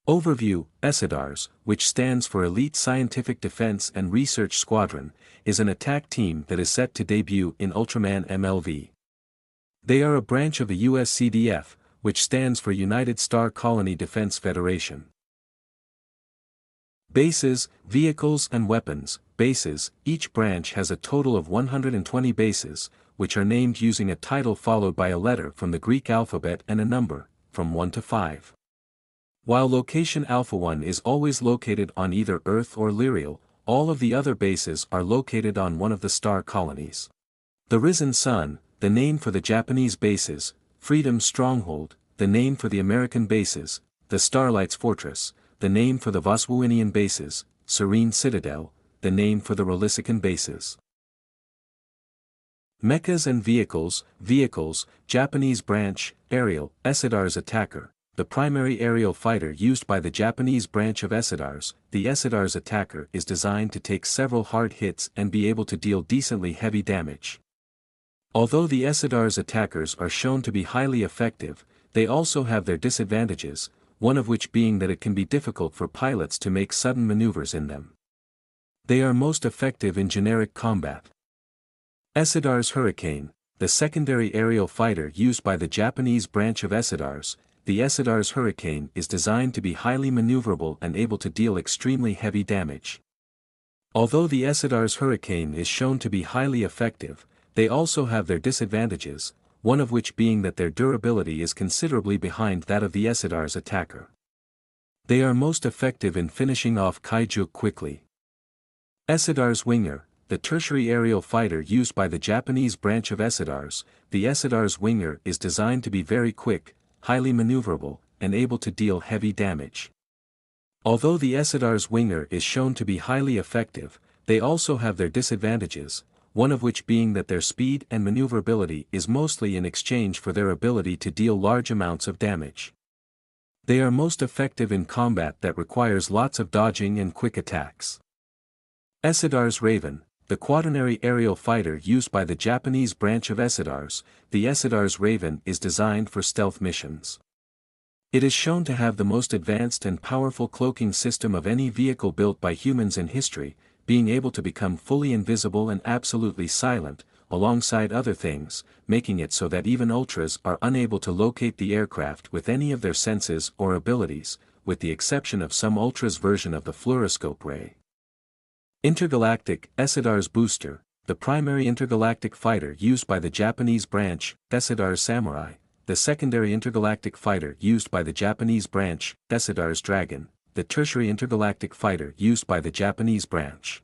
Overview: ESIDARS, which stands for Elite Scientific Defense and Research Squadron, is an attack team that is set to debut in Ultraman MLV. They are a branch of the US CDF, which stands for United Star Colony Defense Federation. Bases, Vehicles and Weapons. Bases: each branch has a total of 120 bases, which are named using a title followed by a letter from the Greek alphabet and a number, from 1 to 5. While location Alpha 1 is always located on either Earth or Lyrial, all of the other bases are located on one of the star colonies. The Risen Sun, the name for the Japanese bases; Freedom Stronghold, the name for the American bases; the Starlight's Fortress, the name for the Voswinian bases; Serene Citadel, the name for the Rolisican bases. Mechas and Vehicles. Vehicles: Japanese branch, Aerial, ESIDARS Attacker, the primary aerial fighter used by the Japanese branch of ESIDARS. The ESIDARS Attacker is designed to take several hard hits and be able to deal decently heavy damage. Although the ESIDARS Attackers are shown to be highly effective, they also have their disadvantages, one of which being that it can be difficult for pilots to make sudden maneuvers in them. They are most effective in generic combat. ESIDARS Hurricane, the secondary aerial fighter used by the Japanese branch of ESIDARS. The ESIDARS Hurricane is designed to be highly maneuverable and able to deal extremely heavy damage. Although the ESIDARS Hurricane is shown to be highly effective, they also have their disadvantages, one of which being that their durability is considerably behind that of the ESIDARS Attacker. They are most effective in finishing off kaiju quickly. ESIDARS Winger, the tertiary aerial fighter used by the Japanese branch of ESIDARS. The ESIDARS Winger is designed to be very quick, highly maneuverable, and able to deal heavy damage. Although the ESIDARS Winger is shown to be highly effective, they also have their disadvantages, one of which being that their speed and maneuverability is mostly in exchange for their ability to deal large amounts of damage. They are most effective in combat that requires lots of dodging and quick attacks. ESIDARS Raven, the quaternary aerial fighter used by the Japanese branch of ESIDARS. The ESIDARS Raven is designed for stealth missions. It is shown to have the most advanced and powerful cloaking system of any vehicle built by humans in history, being able to become fully invisible and absolutely silent, alongside other things, making it so that even Ultras are unable to locate the aircraft with any of their senses or abilities, with the exception of some Ultras' version of the fluoroscope ray. Intergalactic ESIDARS Booster, the primary intergalactic fighter used by the Japanese branch, ESIDARS Samurai, the secondary intergalactic fighter used by the Japanese branch, ESIDARS Dragon, the tertiary intergalactic fighter used by the Japanese branch.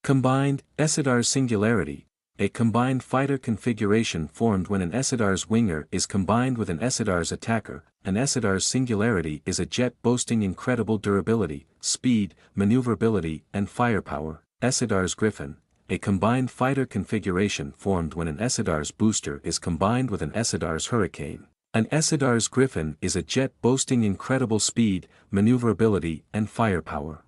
Combined ESIDARS Singularity, a combined fighter configuration formed when an ESIDARS Winger is combined with an ESIDARS Attacker. An ESIDARS Singularity is a jet boasting incredible durability, speed, maneuverability, and firepower. ESIDARS Griffin, a combined fighter configuration formed when an ESIDARS Booster is combined with an ESIDARS Hurricane. An ESIDARS Griffin is a jet boasting incredible speed, maneuverability, and firepower.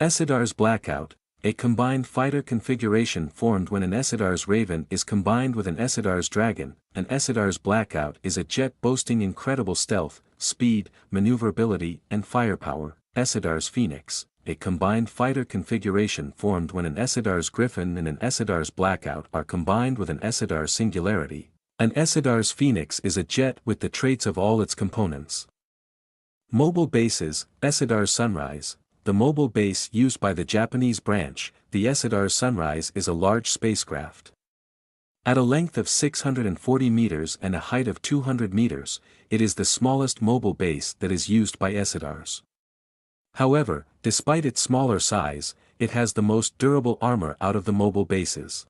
ESIDARS Blackout, a combined fighter configuration formed when an ESIDARS Raven is combined with an ESIDARS Dragon. An ESIDARS Blackout is a jet boasting incredible stealth, speed, maneuverability, and firepower. ESIDARS Phoenix, a combined fighter configuration formed when an ESIDARS Griffin and an ESIDARS Blackout are combined with an ESIDARS Singularity. An ESIDARS Phoenix is a jet with the traits of all its components. Mobile Bases. ESIDARS Sunrise, the mobile base used by the Japanese branch. The ESIDARS Sunrise is a large spacecraft. At a length of 640 meters and a height of 200 meters, it is the smallest mobile base that is used by ESIDARS. However, despite its smaller size, it has the most durable armor out of the mobile bases.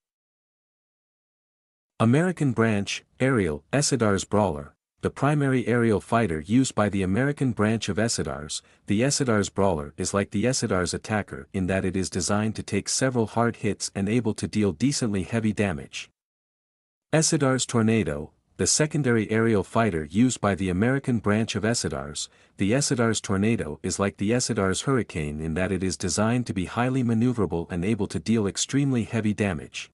American branch, Aerial, ESIDARS Brawler, the primary aerial fighter used by the American branch of ESIDARS. The ESIDARS Brawler is like the ESIDARS Attacker in that it is designed to take several hard hits and able to deal decently heavy damage. ESIDARS Tornado, the secondary aerial fighter used by the American branch of ESIDARS. The ESIDARS Tornado is like the ESIDARS Hurricane in that it is designed to be highly maneuverable and able to deal extremely heavy damage.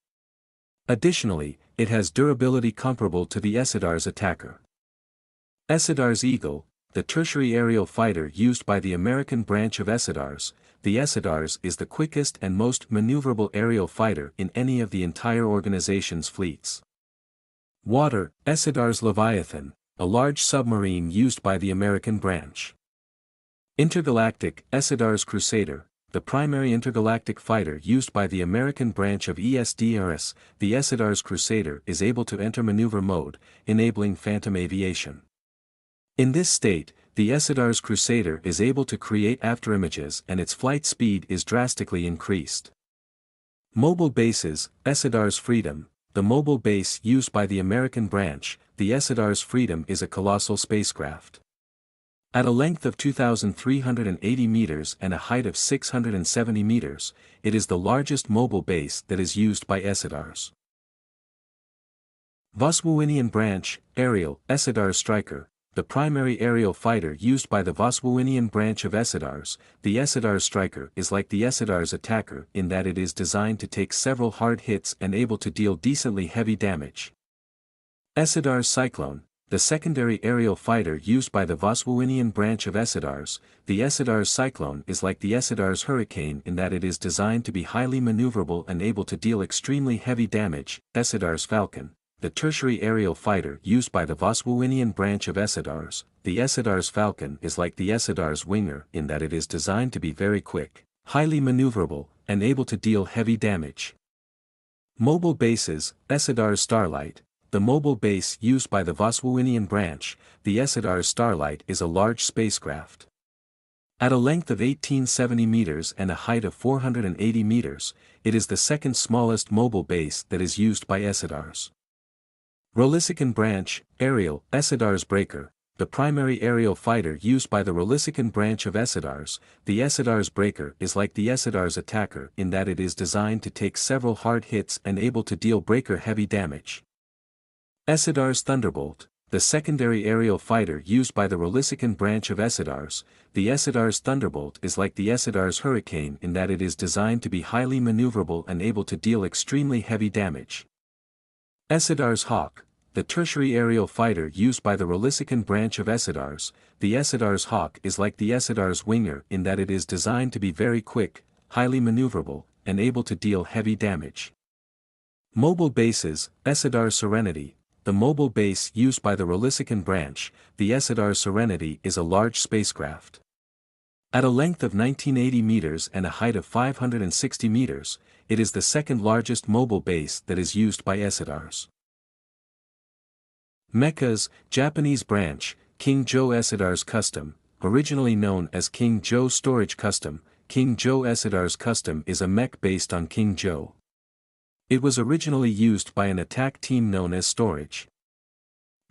Additionally, it has durability comparable to the ESIDARS Attacker. ESIDARS Eagle, the tertiary aerial fighter used by the American branch of ESIDARS. The ESIDARS is the quickest and most maneuverable aerial fighter in any of the entire organization's fleets. Water, ESIDARS Leviathan, a large submarine used by the American branch. Intergalactic, ESIDARS Crusader, the primary intergalactic fighter used by the American branch of ESIDARS. The ESIDARS Crusader is able to enter maneuver mode, enabling phantom aviation. In this state, the ESIDARS Crusader is able to create afterimages and its flight speed is drastically increased. Mobile bases, ESIDARS Freedom, the mobile base used by the American branch. The ESIDARS Freedom is a colossal spacecraft. At a length of 2,380 meters and a height of 670 meters, it is the largest mobile base that is used by ESIDARS. Voswinian branch, aerial, ESIDARS Striker, the primary aerial fighter used by the Voswinian branch of ESIDARS. The ESIDARS Striker is like the ESIDARS Attacker in that it is designed to take several hard hits and able to deal decently heavy damage. ESIDARS Cyclone, the secondary aerial fighter used by the Voswinian branch of ESIDARS. The ESIDARS Cyclone is like the ESIDARS Hurricane in that it is designed to be highly maneuverable and able to deal extremely heavy damage. ESIDARS Falcon, the tertiary aerial fighter used by the Voswinian branch of ESIDARS. The ESIDARS Falcon is like the ESIDARS Winger in that it is designed to be very quick, highly maneuverable, and able to deal heavy damage. Mobile bases, ESIDARS Starlight, the mobile base used by the Voswinian branch. The ESIDARS Starlight is a large spacecraft. At a length of 1870 meters and a height of 480 meters, it is the second smallest mobile base that is used by ESIDARS. Rolisican branch, aerial, ESIDARS Breaker, the primary aerial fighter used by the Rolisican branch of ESIDARS. The ESIDARS Breaker is like the ESIDARS Attacker in that it is designed to take several hard hits and able to deal breaker heavy damage. ESIDARS Thunderbolt, the secondary aerial fighter used by the Rolisican branch of ESIDARS. The ESIDARS Thunderbolt is like the ESIDARS Hurricane in that it is designed to be highly maneuverable and able to deal extremely heavy damage. ESIDARS Hawk, the tertiary aerial fighter used by the Rolisican branch of ESIDARS. The ESIDARS Hawk is like the ESIDARS Winger in that it is designed to be very quick, highly maneuverable, and able to deal heavy damage. Mobile bases, ESIDARS Serenity, the mobile base used by the Rolisican branch. The ESIDARS Serenity is a large spacecraft. At a length of 1980 meters and a height of 560 meters, it is the second largest mobile base that is used by ESIDARS. Mechas, Japanese branch, King Joe ESIDARS Custom, originally known as King Joe Storage Custom. King Joe ESIDARS Custom is a mech based on King Joe. It was originally used by an attack team known as Storage.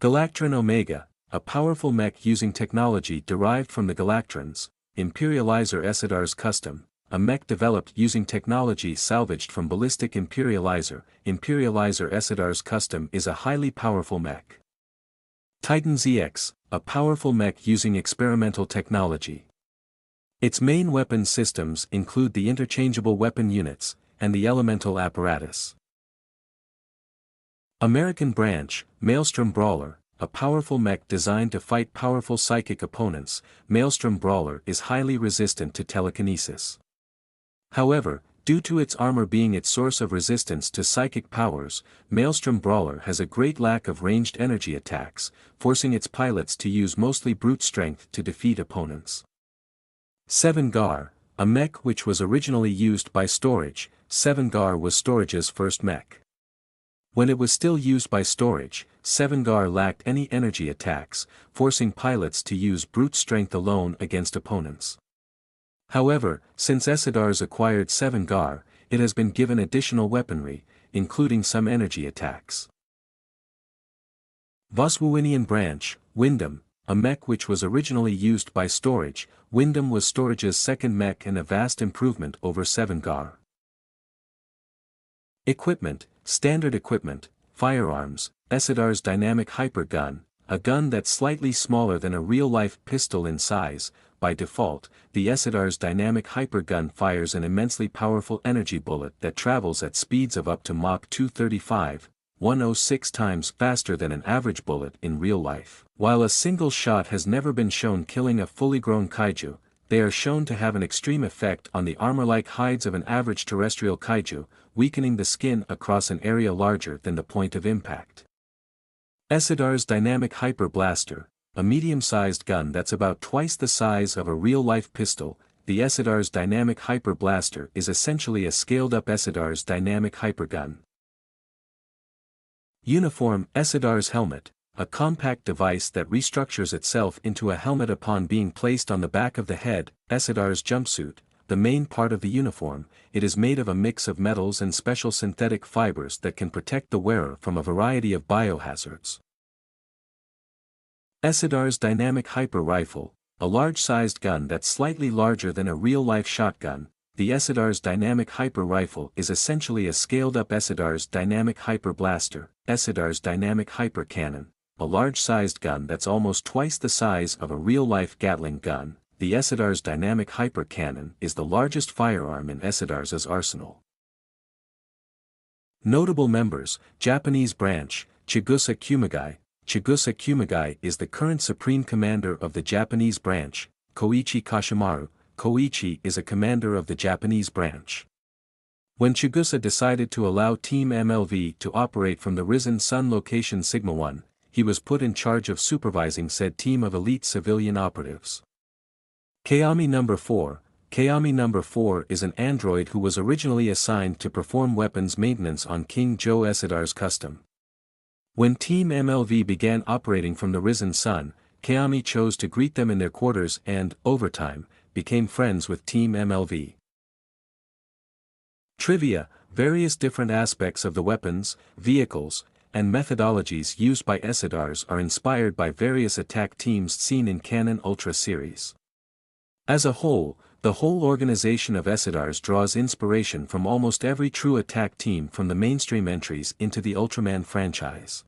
Galactron Omega, a powerful mech using technology derived from the Galactrons. Imperializer ESIDARS Custom, a mech developed using technology salvaged from Ballistic Imperializer. Imperializer ESIDARS Custom is a highly powerful mech. Titan ZX, a powerful mech using experimental technology. Its main weapon systems include the interchangeable weapon units, and the elemental apparatus. American branch, Maelstrom Brawler, a powerful mech designed to fight powerful psychic opponents. Maelstrom Brawler is highly resistant to telekinesis. However, due to its armor being its source of resistance to psychic powers, Maelstrom Brawler has a great lack of ranged energy attacks, forcing its pilots to use mostly brute strength to defeat opponents. 7 Gar, a mech which was originally used by Storage. 7 Gar was Storage's first mech. When it was still used by Storage, 7 Gar lacked any energy attacks, forcing pilots to use brute strength alone against opponents. However, since ESIDARS acquired 7 Gar, it has been given additional weaponry, including some energy attacks. Voswinian branch, Wyndham, a mech which was originally used by Storage. Wyndham was Storage's second mech and a vast improvement over 7 Gar. Equipment, standard equipment, firearms, ESIDARS Dynamic Hyper Gun, a gun that's slightly smaller than a real-life pistol in size. By default, the ESIDARS Dynamic Hyper Gun fires an immensely powerful energy bullet that travels at speeds of up to Mach 235, 106 times faster than an average bullet in real life. While a single shot has never been shown killing a fully grown kaiju, they are shown to have an extreme effect on the armor-like hides of an average terrestrial kaiju, weakening the skin across an area larger than the point of impact. ESIDARS Dynamic Hyper Blaster, a medium-sized gun that's about twice the size of a real-life pistol. The ESIDARS Dynamic Hyper Blaster is essentially a scaled-up ESIDARS Dynamic Hypergun. Uniform ESIDARS Helmet, a compact device that restructures itself into a helmet upon being placed on the back of the head. ESIDARS Jumpsuit, the main part of the uniform. It is made of a mix of metals and special synthetic fibers that can protect the wearer from a variety of biohazards. ESIDARS Dynamic Hyper Rifle, a large-sized gun that's slightly larger than a real-life shotgun. The ESIDARS Dynamic Hyper Rifle is essentially a scaled-up ESIDARS Dynamic Hyper Blaster. ESIDARS Dynamic Hyper Cannon, a large-sized gun that's almost twice the size of a real-life Gatling gun. The ESIDARS Dynamic Hyper Cannon is the largest firearm in ESIDARS's arsenal. Notable members: Japanese branch, Chigusa Kumagai. Chigusa Kumagai is the current supreme commander of the Japanese branch. Koichi Kashimaru. Koichi is a commander of the Japanese branch. When Chigusa decided to allow Team MLV to operate from the Risen Sun location Sigma 1, he was put in charge of supervising said team of elite civilian operatives. Kayami No. 4. Kayami No. 4 is an android who was originally assigned to perform weapons maintenance on King Joe ESIDARS Custom. When Team MLV began operating from the Risen Sun, Kayami chose to greet them in their quarters and, over time, became friends with Team MLV. Trivia: various different aspects of the weapons, vehicles, and methodologies used by ESIDARS are inspired by various attack teams seen in Canon Ultra series. As a whole, the whole organization of ESIDARS draws inspiration from almost every true attack team from the mainstream entries into the Ultraman franchise.